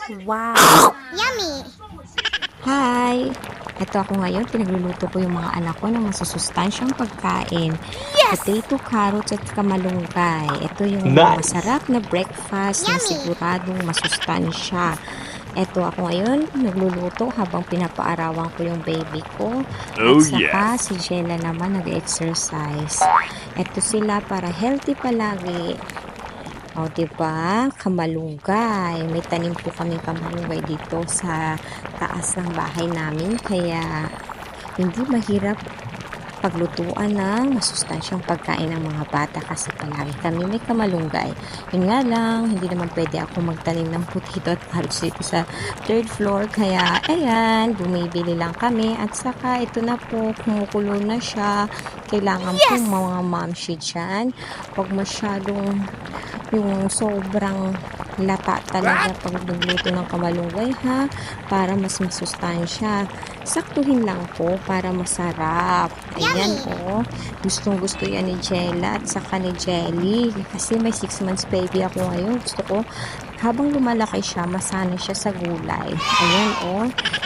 Wow! Yummy! Hi! Ito ako ngayon, pinagluluto ko yung mga anak ko ng masusustansyang pagkain. Potato, carrots at kamalunggay. Ito yung masarap na breakfast na Yummy! siguradong masustansya. Ito ako ngayon, nagluluto habang pinapaarawan ko yung baby ko. At saka si Jella naman nag-exercise. Ito sila para healthy palagi. O, diba? Kamalunggay. May tanim po kami kamalunggay dito sa taas ng bahay namin. Kaya, hindi mahirap paglutuan ng masustansyang pagkain ng mga bata kasi palagi kami may kamalunggay. Yun nga lang, hindi naman pwede ako magtanim ng potato at carrots dito sa third floor. Kaya, ayan, bumibili lang kami. At saka, ito na po, kumukulo na siya. Kailangan po mga mamshi dyan. Huwag masyadong yung sobrang lata talaga pag nagluto ng kamalunggay ha, para mas masustansya. Saktuhin lang po para masarap. Ayan oh, gustong gusto yan ni Jella at saka ni Jelly kasi may 6 months baby ako ngayon. Gusto ko habang lumalaki siya, masanay siya sa gulay. Ayan oh,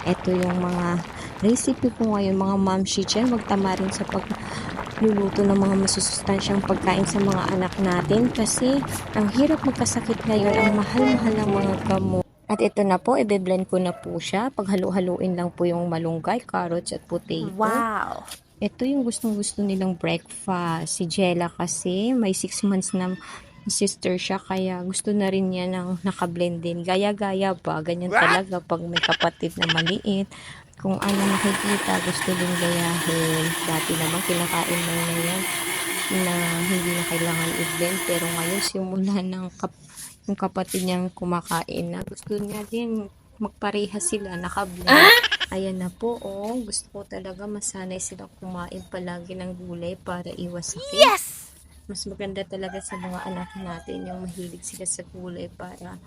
eto yung mga recipe ko ngayon mga mamshi dyan. Huwag tama rin sa pagluluto ng mga masusustansyang pagkain sa mga anak natin kasi ang hirap magkasakit ngayon, ang mahal-mahal ng mga gamot. At ito na po, i-blend ko na po siya. Paghalu-haluin lang po yung malunggay, carrots at potato. Wow! Ito yung gustong-gusto nilang breakfast. Si Jella kasi may 6 months na sister siya kaya gusto na rin niya ng nakablend din. Gaya-gaya ba? Ganyan talaga pag may kapatid na maliit. Kung ano nakikita, gusto din gayahin. Dati naman kinakain na yan na hindi na kailangan i-blend. Pero ngayon simula ng yung kapatid niyang kumakain na gusto niya din magpareha sila, nakablend. Ayan na po, oh. Gusto ko talaga masanay silang kumain palagi ng gulay para iwas sakit. Mas maganda talaga sa mga anak natin yung mahilig sila sa gulay para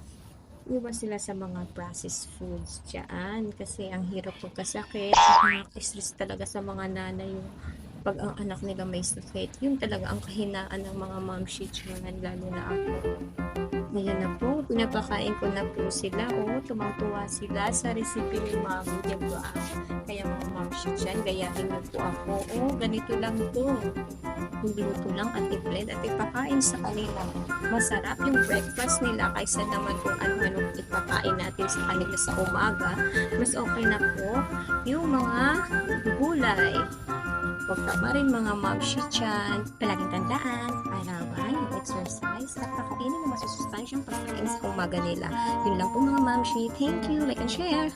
iwas sila sa mga processed foods dyan. Kasi ang hirap pagkasakit, stress talaga sa mga nanay yung pag ang anak nila may sakit. Yun talaga ang kahinaan ng mga momshi dyan, lalo na ako. Ayan na po, pinapakain ko na po sila. Oh, tumang-tuwa sila sa recipe ni Mami, diba? Kaya mga momshi dyan, gayahin na po ako. Oh, ganito lang po. Luto lang at i-blend at ipakain sa kanila. Masarap yung breakfast nila kaysa naman kung ano-ano ipakain natin sa kanila sa umaga. Mas okay na po yung mga gulay. Huwag tama rin mga momshi dyan. Palaging tandaan, arawan, exercise, at kakainin ng masusustansyang pagkain sa umaga nila. Yun lang po mga momshi. Thank you. Like and share.